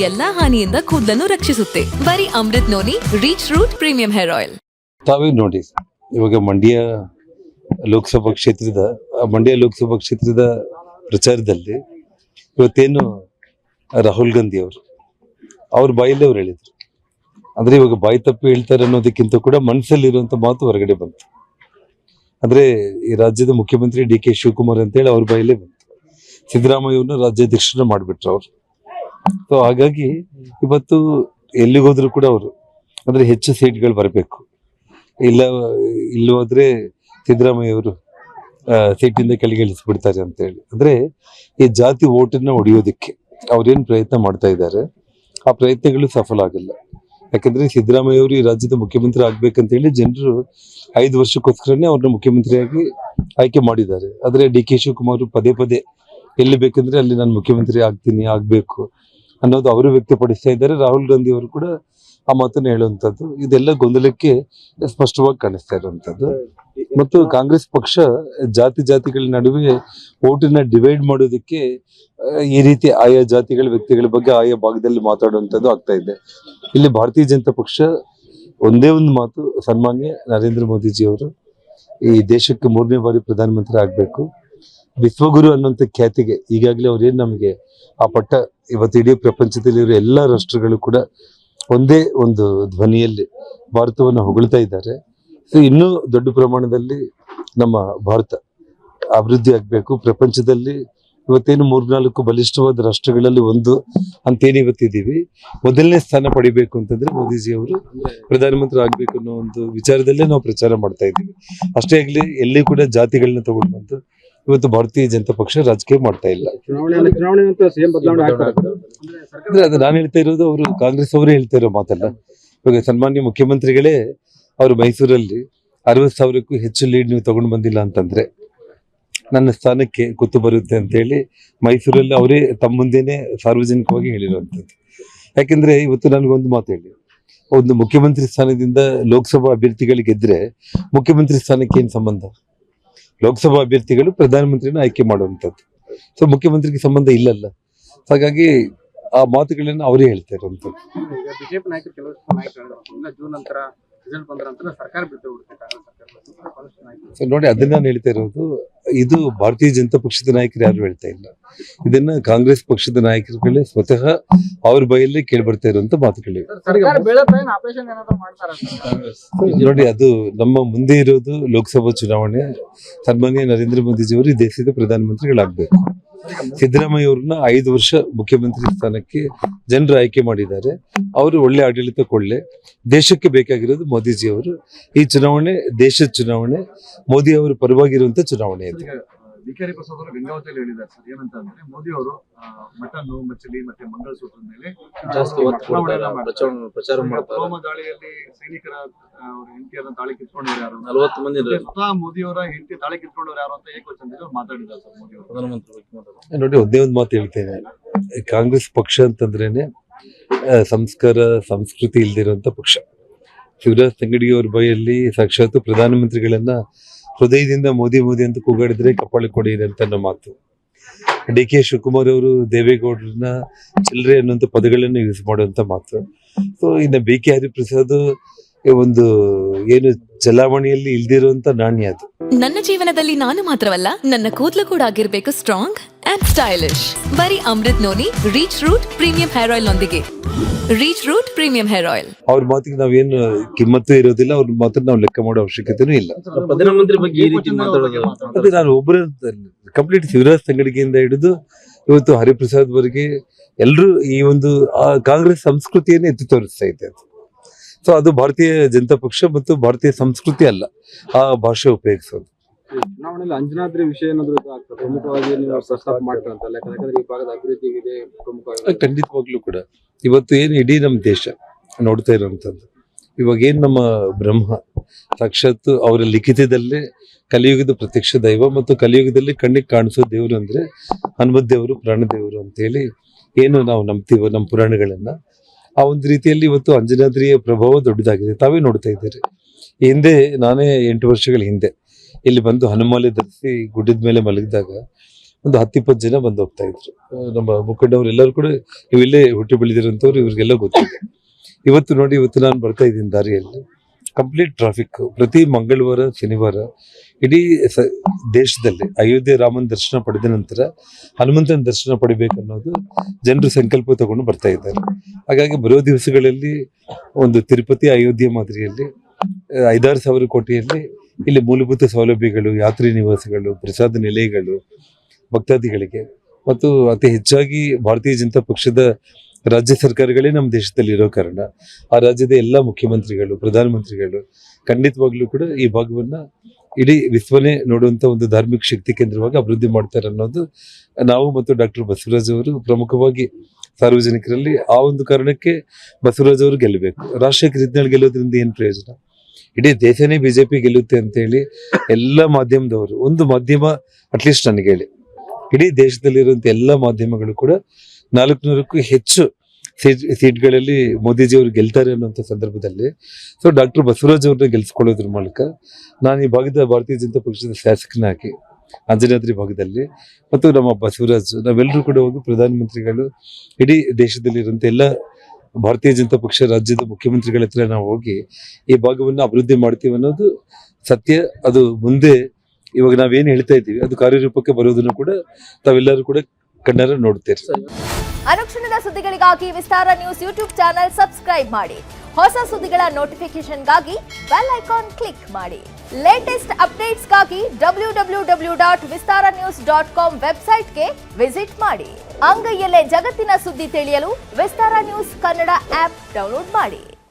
ಎಲ್ಲಾ ಹಾನಿಯಿಂದ ಕೂದಲನ್ನು ರಕ್ಷಿಸುತ್ತೆ. ಬರೀ Amrut noni reach root premium hair oil. ತಾವೇ ನೋಡಿ, ಇವಾಗ ಮಂಡ್ಯ ಲೋಕಸಭಾ ಕ್ಷೇತ್ರದ ಪ್ರಚಾರದಲ್ಲಿ ಇವತ್ತೇನು ರಾಹುಲ್ ಗಾಂಧಿ ಅವ್ರ ಬಾಯಲ್ಲಿ ಅವ್ರು ಹೇಳಿದ್ರು. ಅಂದ್ರೆ ಇವಾಗ ಬಾಯಿ ತಪ್ಪಿ ಹೇಳ್ತಾರೆ ಅನ್ನೋದಕ್ಕಿಂತ ಕೂಡ ಮನಸ್ಸಲ್ಲಿರುವಂತ ಮಾತು ಹೊರಗಡೆ ಬಂತು. ಅಂದ್ರೆ ಈ ರಾಜ್ಯದ ಮುಖ್ಯಮಂತ್ರಿ ಡಿ.ಕೆ. ಶಿವಕುಮಾರ್ ಅಂತೇಳಿ ಅವ್ರ ಬಾಯಲ್ಲೇ ಬಂತು. ಸಿದ್ದರಾಮಯ್ಯವ್ರನ್ನ ರಾಜ್ಯಾಧ್ಯಕ್ಷರನ್ನ ಮಾಡ್ಬಿಟ್ರು ಅವ್ರು. ಸೊ ಹಾಗಾಗಿ ಇವತ್ತು ಎಲ್ಲಿಗೋದ್ರು ಕೂಡ ಅವರು ಅಂದ್ರೆ ಹೆಚ್ಚು ಸೀಟ್ಗಳು ಬರಬೇಕು, ಇಲ್ಲೋದ್ರೆ ಸಿದ್ದರಾಮಯ್ಯ ಅವರು ಸೀಟಿಂದ ಕೆಳಗಿಳಿಸ್ಬಿಡ್ತಾರೆ ಅಂತ ಹೇಳಿ, ಅಂದ್ರೆ ಈ ಜಾತಿ ಓಟನ್ನ ಹೊಡೆಯೋದಕ್ಕೆ ಅವ್ರೇನ್ ಪ್ರಯತ್ನ ಮಾಡ್ತಾ ಇದ್ದಾರೆ, ಆ ಪ್ರಯತ್ನಗಳು ಸಫಲ ಆಗಲ್ಲ. ಯಾಕಂದ್ರೆ ಸಿದ್ದರಾಮಯ್ಯ ಅವರು ಈ ರಾಜ್ಯದ ಮುಖ್ಯಮಂತ್ರಿ ಆಗ್ಬೇಕಂತ ಹೇಳಿ ಜನರು 5 ವರ್ಷಕ್ಕೋಸ್ಕರನೇ ಅವ್ರನ್ನ ಮುಖ್ಯಮಂತ್ರಿಯಾಗಿ ಆಯ್ಕೆ ಮಾಡಿದ್ದಾರೆ. ಆದ್ರೆ ಡಿ.ಕೆ. ಶಿವಕುಮಾರ್ ಪದೇ ಪದೇ ಎಲ್ಲಿ ಬೇಕಂದ್ರೆ ಅಲ್ಲಿ ನಾನು ಮುಖ್ಯಮಂತ್ರಿ ಆಗ್ಬೇಕು ಅನ್ನೋದು ಅವರು ವ್ಯಕ್ತಪಡಿಸ್ತಾ ಇದ್ದಾರೆ. ರಾಹುಲ್ ಗಾಂಧಿ ಅವರು ಕೂಡ ಆ ಮಾತನ್ನ ಹೇಳುವಂತದ್ದು, ಇದೆಲ್ಲ ಗೊಂದಲಕ್ಕೆ ಸ್ಪಷ್ಟವಾಗಿ ಕಾಣಿಸ್ತಾ ಇರುವಂತದ್ದು. ಮತ್ತು ಕಾಂಗ್ರೆಸ್ ಪಕ್ಷ ಜಾತಿಗಳ ನಡುವೆ ಓಟನ್ನ ಡಿವೈಡ್ ಮಾಡೋದಕ್ಕೆ ಈ ರೀತಿ ಆಯಾ ಜಾತಿಗಳ ವ್ಯಕ್ತಿಗಳ ಬಗ್ಗೆ ಆಯಾ ಭಾಗದಲ್ಲಿ ಮಾತಾಡುವಂಥದ್ದು ಆಗ್ತಾ ಇದೆ. ಇಲ್ಲಿ ಭಾರತೀಯ ಜನತಾ ಪಕ್ಷ ಒಂದೇ ಒಂದು ಮಾತು, ಸನ್ಮಾನ್ಯ ನರೇಂದ್ರ ಮೋದಿಜಿ ಅವರು ಈ ದೇಶಕ್ಕೆ 3ನೇ ಬಾರಿ ಪ್ರಧಾನಮಂತ್ರಿ ಆಗ್ಬೇಕು, ವಿಶ್ವಗುರು ಅನ್ನುವಂಥ ಖ್ಯಾತಿಗೆ ಈಗಾಗಲೇ ಅವ್ರೇನ್ ನಮಗೆ ಆ ಪಟ್ಟ ಇವತ್ತು ಇಡೀ ಪ್ರಪಂಚದಲ್ಲಿರೋ ಎಲ್ಲ ರಾಷ್ಟ್ರಗಳು ಕೂಡ ಒಂದೇ ಒಂದು ಧ್ವನಿಯಲ್ಲಿ ಭಾರತವನ್ನು ಹೊಗಳ್ತಾ ಇದ್ದಾರೆ. ಸೊ ಇನ್ನೂ ದೊಡ್ಡ ಪ್ರಮಾಣದಲ್ಲಿ ನಮ್ಮ ಭಾರತ ಅಭಿವೃದ್ಧಿ ಆಗ್ಬೇಕು. ಪ್ರಪಂಚದಲ್ಲಿ ಇವತ್ತೇನು 3-4 ಬಲಿಷ್ಠವಾದ ರಾಷ್ಟ್ರಗಳಲ್ಲಿ ಒಂದು ಅಂತೇನು ಇವತ್ತಿದ್ದೀವಿ, ಮೊದಲನೇ ಸ್ಥಾನ ಪಡಿಬೇಕು ಅಂತಂದ್ರೆ ಮೋದಿಜಿ ಅವರು ಪ್ರಧಾನಮಂತ್ರಿ ಆಗ್ಬೇಕು ಅನ್ನೋ ಒಂದು ವಿಚಾರದಲ್ಲೇ ನಾವು ಪ್ರಚಾರ ಮಾಡ್ತಾ ಇದ್ದೀವಿ. ಅಷ್ಟೇ ಆಗ್ಲಿ ಎಲ್ಲಿ ಕೂಡ ಜಾತಿಗಳನ್ನ ತಗೊಂಡು ಬಂದು ಇವತ್ತು ಭಾರತೀಯ ಜನತಾ ಪಕ್ಷ ರಾಜಕೀಯ ಮಾಡ್ತಾ ಇಲ್ಲ. ಅಂದ್ರೆ ಅದು ನಾನು ಹೇಳ್ತಾ ಇರೋದು, ಅವರು ಕಾಂಗ್ರೆಸ್ ಅವರೇ ಹೇಳ್ತಾ ಇರೋ ಮಾತಲ್ಲ. ಇವಾಗ ಸನ್ಮಾನ್ಯ ಮುಖ್ಯಮಂತ್ರಿಗಳೇ ಅವರು ಮೈಸೂರಲ್ಲಿ 60,000ಕ್ಕೂ ಹೆಚ್ಚು ಲೀಡ್ ನೀವು ತಗೊಂಡು ಬಂದಿಲ್ಲ ಅಂತಂದ್ರೆ ನನ್ನ ಸ್ಥಾನಕ್ಕೆ ಕುತ್ತು ಬರುತ್ತೆ ಅಂತ ಹೇಳಿ ಮೈಸೂರಲ್ಲಿ ಅವರೇ ತಮ್ಮ ಮುಂದೆನೆ ಸಾರ್ವಜನಿಕವಾಗಿ ಹೇಳಿರುವಂಥದ್ದು. ಯಾಕೆಂದ್ರೆ ಇವತ್ತು ನನಗೊಂದು ಮಾತು ಹೇಳಿ, ಒಂದು ಮುಖ್ಯಮಂತ್ರಿ ಸ್ಥಾನದಿಂದ ಲೋಕಸಭಾ ಅಭ್ಯರ್ಥಿಗಳಿಗೆ ಗೆದ್ರೆ ಮುಖ್ಯಮಂತ್ರಿ ಸ್ಥಾನಕ್ಕೆ ಏನ್ ಸಂಬಂಧ? ಲೋಕಸಭಾ ಅಭ್ಯರ್ಥಿಗಳು ಪ್ರಧಾನಮಂತ್ರಿನ ಆಯ್ಕೆ ಮಾಡುವಂಥದ್ದು. ಸೊ ಮುಖ್ಯಮಂತ್ರಿಗೆ ಸಂಬಂಧ ಇಲ್ಲಲ್ಲ. ಹಾಗಾಗಿ ಆ ಮಾತುಗಳನ್ನ ಅವರೇ ಹೇಳ್ತಾ ಇರುವಂಥದ್ದು. ಬಿಜೆಪಿ ನಾಯಕರು ಕೆಲವು ನಾಯಕರು ಜೂನ್ ನಂತರ ರಿಸಲ್ಟ್ ಬಂದ ನಂತರ ಸರ್ಕಾರ ಬಿಟ್ಟು ನೋಡಿ, ಅದನ್ನ ನಾನು ಹೇಳ್ತಾ ಇರೋದು, ಇದು ಭಾರತೀಯ ಜನತಾ ಪಕ್ಷದ ನಾಯಕರು ಯಾರು ಹೇಳ್ತಾ ಇಲ್ಲ, ಇದನ್ನ ಕಾಂಗ್ರೆಸ್ ಪಕ್ಷದ ನಾಯಕರುಗಳೇ ಸ್ವತಃ ಅವ್ರ ಬಾಯಲ್ಲೇ ಕೇಳ್ಬರ್ತಾ ಇರುವಂತ ಮಾತುಗಳಿವೆ. ನೋಡಿ, ಅದು ನಮ್ಮ ಮುಂದೆ ಇರೋದು ಲೋಕಸಭಾ ಚುನಾವಣೆ. ಸನ್ಮಾನ್ಯ ನರೇಂದ್ರ ಮೋದಿಜಿಯವರು ಈ ದೇಶದ ಪ್ರಧಾನಮಂತ್ರಿಗಳಾಗಬೇಕು. ಸಿದ್ದರಾಮಯ್ಯ ಅವ್ರನ್ನ 5 ವರ್ಷ ಮುಖ್ಯಮಂತ್ರಿ ಸ್ಥಾನಕ್ಕೆ ಜನರು ಆಯ್ಕೆ ಮಾಡಿದ್ದಾರೆ. ಅವರು ಒಳ್ಳೆ ಆಡಳಿತ ಕೊಡ್ಲೆ. ದೇಶಕ್ಕೆ ಬೇಕಾಗಿರೋದು ಮೋದಿಜಿ ಅವರು. ಈ ಚುನಾವಣೆ ದೇಶದ ಚುನಾವಣೆ, ಮೋದಿ ಅವರ ಪರವಾಗಿರುವಂತ ಚುನಾವಣೆ ಇದೆ. ಡಿ.ಕೆ. ಪ್ರಸಾದ್ ಅವರು ಗಂಗಾವತಿಯಲ್ಲಿ ಹೇಳಿದ್ದಾರೆ ಸರ್, ಏನಂತ ಅಂದ್ರೆ ಮೋದಿ ಅವರು ಮಟನ್, ಮಚ್ಚಲಿ ಮತ್ತೆ ಮಂಗಳಸೂತ್ರದ ಮೇಲೆ ಜಾಸ್ತಿ ಪ್ರಚಾರ ಮಾಡ್ತಾರೆ. ದಾಳಿಯಲ್ಲಿ ಸೈನಿಕರ ಹೆಂಡತಿಯರನ್ನ ತಾಳಿ ಕಿತ್ಕೊಂಡವ್ರು ಯಾರು, 40 ಮಂದಿ ಮೋದಿ ಅವರ ಹೆಂಡತಿ ತಾಳಿ ಕಿತ್ಕೊಂಡವ್ರು ಯಾರು ಅಂತ ಏಕವಚನದಲ್ಲಿ ಮಾತಾಡಿದ್ದಾರೆ ಸರ್ ಮೋದಿ ಅವರು. ನೋಡಿ, ಒಂದೇ ಒಂದು ಮಾತು ಹೇಳ್ತೇನೆ, ಕಾಂಗ್ರೆಸ್ ಪಕ್ಷ ಅಂತಂದ್ರೇನೆ ಸಂಸ್ಕಾರ ಸಂಸ್ಕೃತಿ ಇಲ್ದಿರುವಂತ ಪಕ್ಷ. ಶಿವರಾಜ್ ತಂಗಡಿ ಅವ್ರ ಬಾಯಲ್ಲಿ ಸಾಕ್ಷಾತ್ ಪ್ರಧಾನಮಂತ್ರಿಗಳನ್ನ ಹೃದಯದಿಂದ ಮೋದಿ ಅಂತ ಕೂಗಾಡಿದ್ರೆ ಕಪಾಳಿ ಕೊಡಿರಿ ಅಂತ ಅನ್ನೋ ಮಾತು. ಡಿ.ಕೆ. ಶಿವಕುಮಾರ್ ಅವರು ದೇವೇಗೌಡರನ್ನ ಚಿಲ್ಲರೆ ಅನ್ನುವಂಥ ಪದಗಳನ್ನು ಯೂಸ್ ಮಾಡುವಂತ ಮಾತು. ಸೊ ಇನ್ನು ಬಿ.ಕೆ. ಹರಿಪ್ರಸಾದ್ ಒಂದು ಏನು ಚಲಾವಣೆಯಲ್ಲಿ ಇಲ್ದಿರುವಂತ ನಾಣ್ಯ ಅದು. ನನ್ನ ಜೀವನದಲ್ಲಿ ನಾನು ಮಾತ್ರವಲ್ಲ, ನನ್ನ ಕೂದಲು ಕೂಡ ಆಗಿರ್ಬೇಕು ಸ್ಟ್ರಾಂಗ್ ಅಂಡ್ ಸ್ಟೈಲಿಶ್. ಬರೀ Amrut noni reach root premium hair oil ನೊಂದಿಗೆ. Reach root premium hair oil. ಅವ್ರ ಮಾತಿಗೆ ನಾವೇನು ಕಿಮ್ಮತ್ತು ಇರೋದಿಲ್ಲ, ಅವ್ರ ಮಾತನ್ನ ನಾವು ಲೆಕ್ಕ ಮಾಡೋ ಅವಶ್ಯಕತೆನೂ ಇಲ್ಲ. ಪ್ರಧಾನಮಂತ್ರಿ ಬಗ್ಗೆ ಈ ರೀತಿ ಮಾತಾಡೋದು, ಅದೇ ನಾನು ಒಬ್ಬರ ಕಂಪ್ಲೀಟ್ ಶಿವರಾಜ್ ತಂಗಡಿಗೆಯಿಂದ ಹಿಡಿದು ಇವತ್ತು ಹರಿಪ್ರಸಾದ್ ವರೆಗೆ ಎಲ್ಲರೂ ಈ ಒಂದು ಕಾಂಗ್ರೆಸ್ ಸಂಸ್ಕೃತಿಯನ್ನೇ ಎತ್ತಿ ತೋರಿಸ್ತಾ ಇದೆ. ಸೊ ಅದು ಭಾರತೀಯ ಜನತಾ ಪಕ್ಷ ಮತ್ತು ಭಾರತೀಯ ಸಂಸ್ಕೃತಿ ಅಲ್ಲ ಆ ಭಾಷೆ ಉಪಯೋಗಿಸೋದು. ಚುನಾವಣೆಯಲ್ಲಿ ಅಂಜನಾದ್ರಿ ವಿಷಯ ಏನಾದ್ರು ಪ್ರಮುಖವಾಗಿ ನೀವು ಪ್ರಸ್ತಾಪ ಮಾಡ್ತಾರಂತಲ್ಲ, ಯಾಕಂದ್ರೆ ಈ ಭಾಗದ ಅಭಿವೃದ್ಧಿಗೆ ಪ್ರಮುಖವಾಗಿ. ಖಂಡಿತವಾಗ್ಲೂ ಕೂಡ ಇವತ್ತು ಏನು ಇಡೀ ನಮ್ಮ ದೇಶ ನೋಡ್ತಾ ಇರುವಂತದ್ದು, ಇವಾಗ ಏನ್ ನಮ್ಮ ಬ್ರಹ್ಮ ಸಾಕ್ಷಾತ್ ಅವರ ಲಿಖಿತದಲ್ಲೇ ಕಲಿಯುಗದ ಪ್ರತ್ಯಕ್ಷ ದೈವ ಮತ್ತು ಕಲಿಯುಗದಲ್ಲಿ ಕಣ್ಣಿಗೆ ಕಾಣಿಸೋ ದೇವರು ಅಂದ್ರೆ ಹನುಮತ್ ದೇವರು, ಪ್ರಾಣ ದೇವರು ಅಂತ ಹೇಳಿ ಏನು ನಾವು ನಂಬ್ತೀವೋ ನಮ್ಮ ಪುರಾಣಗಳನ್ನ, ಆ ಒಂದು ರೀತಿಯಲ್ಲಿ ಇವತ್ತು ಅಂಜನಾದ್ರಿಯ ಪ್ರಭಾವ ದೊಡ್ಡದಾಗಿದೆ. ತಾವೇ ನೋಡ್ತಾ ಇದ್ದೀರಿ. ಹಿಂದೆ ನಾನೇ 8 ವರ್ಷಗಳ ಹಿಂದೆ ಇಲ್ಲಿ ಬಂದು ಹನುಮಾಲೆ ಧರಿಸಿ ಗುಡ್ಡದ ಮೇಲೆ ಮಲಗಿದಾಗ ಒಂದು 10-20 ಜನ ಬಂದು ಹೋಗ್ತಾ ಇದ್ರು. ನಮ್ಮ ಮುಖಂಡವ್ರು ಎಲ್ಲರೂ ಕೂಡ ಇವೆಲ್ಲೇ ಹುಟ್ಟಿ ಬೆಳೆದಿರೋಂಥವ್ರು, ಇವ್ರಿಗೆಲ್ಲ ಗೊತ್ತಿದೆ. ಇವತ್ತು ನಾನು ಬರ್ತಾ ಇದ್ದೀನಿ ದಾರಿಯಲ್ಲಿ, ಕಂಪ್ಲೀಟ್ ಟ್ರಾಫಿಕ್. ಪ್ರತಿ ಮಂಗಳವಾರ ಶನಿವಾರ ಇಡೀ ದೇಶದಲ್ಲಿ ಅಯೋಧ್ಯೆ ರಾಮನ ದರ್ಶನ ಪಡೆದ ನಂತರ ಹನುಮಂತನ ದರ್ಶನ ಪಡಿಬೇಕನ್ನೋದು ಜನರು ಸಂಕಲ್ಪ ತಗೊಂಡು ಬರ್ತಾ ಇದ್ದಾರೆ. ಹಾಗಾಗಿ ಬರೋ ದಿವಸಗಳಲ್ಲಿ ಒಂದು ತಿರುಪತಿ ಅಯೋಧ್ಯೆ ಮಾದರಿಯಲ್ಲಿ 5-6 ಸಾವಿರ ಕೋಟಿಯಲ್ಲಿ ಇಲ್ಲಿ ಮೂಲಭೂತ ಸೌಲಭ್ಯಗಳು, ಯಾತ್ರಿ ನಿವಾಸಗಳು, ಪ್ರಸಾದ ನಿಲಯಗಳು ಭಕ್ತಾದಿಗಳಿಗೆ, ಮತ್ತು ಅತಿ ಹೆಚ್ಚಾಗಿ ಭಾರತೀಯ ಜನತಾ ಪಕ್ಷದ ರಾಜ್ಯ ಸರ್ಕಾರಗಳೇ ನಮ್ಮ ದೇಶದಲ್ಲಿ ಇರೋ ಕಾರಣ ಆ ರಾಜ್ಯದ ಎಲ್ಲ ಮುಖ್ಯಮಂತ್ರಿಗಳು, ಪ್ರಧಾನಮಂತ್ರಿಗಳು ಖಂಡಿತವಾಗ್ಲೂ ಕೂಡ ಈ ಭಾಗವನ್ನ ಇಡೀ ವಿಶ್ವನೇ ನೋಡುವಂತ ಒಂದು ಧಾರ್ಮಿಕ ಶಕ್ತಿ ಕೇಂದ್ರವಾಗಿ ಅಭಿವೃದ್ಧಿ ಮಾಡ್ತಾರೆ ಅನ್ನೋದು ನಾವು ಮತ್ತು ಡಾಕ್ಟರ್ ಬಸವರಾಜ್ ಅವರು ಪ್ರಮುಖವಾಗಿ ಸಾರ್ವಜನಿಕರಲ್ಲಿ. ಆ ಒಂದು ಕಾರಣಕ್ಕೆ ಬಸವರಾಜ್ ಅವರು ಗೆಲ್ಲಬೇಕು. ರಾಜಶೇಖರ್ ಹಿಟ್ನಾಳ್ ಗೆಲ್ಲೋದ್ರಿಂದ ಏನ್ ಪ್ರಯೋಜನ? ಇಡೀ ದೇಶನೇ ಬಿಜೆಪಿ ಗೆಲ್ಲುತ್ತೆ ಅಂತ ಹೇಳಿ ಎಲ್ಲ ಮಾಧ್ಯಮದವರು, ಒಂದು ಮಾಧ್ಯಮ ಅಟ್ಲೀಸ್ಟ್ ನನಗೆ ಹೇಳಿ, ಇಡೀ ದೇಶದಲ್ಲಿರುವಂತ ಎಲ್ಲ ಮಾಧ್ಯಮಗಳು ಕೂಡ 400ಕ್ಕೂ ಹೆಚ್ಚು ಸೀಟ್ಗಳಲ್ಲಿ ಮೋದಿಜಿಯವರು ಗೆಲ್ತಾರೆ ಅನ್ನುವಂಥ ಸಂದರ್ಭದಲ್ಲಿ ಡಾಕ್ಟರ್ ಬಸವರಾಜ್ ಅವ್ರನ್ನ ಗೆಲ್ಸ್ಕೊಳ್ಳೋದ್ರ ಮೂಲಕ ನಾನು ಈ ಭಾಗದ ಭಾರತೀಯ ಜನತಾ ಪಕ್ಷದ ಶಾಸಕನಾಗಿ ಅಂಜನಾದ್ರಿ ಭಾಗದಲ್ಲಿ ಮತ್ತು ನಮ್ಮ ಬಸವರಾಜ್ ನಾವೆಲ್ಲರೂ ಕೂಡ ಹೋಗಿ ಪ್ರಧಾನಮಂತ್ರಿಗಳು, ಇಡೀ ದೇಶದಲ್ಲಿರುವಂತ ಎಲ್ಲ ಭಾರತೀಯ ಜನತಾ ಪಕ್ಷ ರಾಜ್ಯದ ಮುಖ್ಯಮಂತ್ರಿಗಳ ಹತ್ರ ನಾವು ಹೋಗಿ ಈ ಭಾಗವನ್ನು ಅಭಿವೃದ್ಧಿ ಮಾಡ್ತೀವಿ ಅನ್ನೋದು ಸತ್ಯ. ಅದು ಮುಂದೆ ಇವಾಗ ನಾವೇನು ಹೇಳ್ತಾ ಇದ್ದೀವಿ ಅದು ಕಾರ್ಯರೂಪಕ್ಕೆ ಬರೋದನ್ನು ಕೂಡ ತಾವೆಲ್ಲರೂ ಕೂಡ ಕಣ್ಣಾರ ನೋಡ್ತೀರಿ. ಅನುಕ್ಷಣದ ಸುದ್ದಿಗಳಿಗಾಗಿ ವಿಸ್ತಾರ ನ್ಯೂಸ್ ಯೂಟ್ಯೂಬ್ ಚಾನೆಲ್ ಸಬ್ಸ್ಕ್ರೈಬ್ ಮಾಡಿ. ಹೊಸ ಸುದ್ದಿಗಳ ನೋಟಿಫಿಕೇಶನ್ಗಾಗಿ ಬೆಲ್ ಐಕಾನ್ ಕ್ಲಿಕ್ ಮಾಡಿ. ಲೇಟೆಸ್ಟ್ ಅಪ್ಡೇಟ್ಸ್ಗಾಗಿ www.vistaranews.com ವೆಬ್ಸೈಟ್ಗೆ ವಿಸಿಟ್ ಮಾಡಿ. ಅಂಗೈಯಲ್ಲೇ ಜಗತ್ತಿನ ಸುದ್ದಿ ತಿಳಿಯಲು ವಿಸ್ತಾರ ನ್ಯೂಸ್ ಕನ್ನಡ ಆಪ್ ಡೌನ್ಲೋಡ್ ಮಾಡಿ.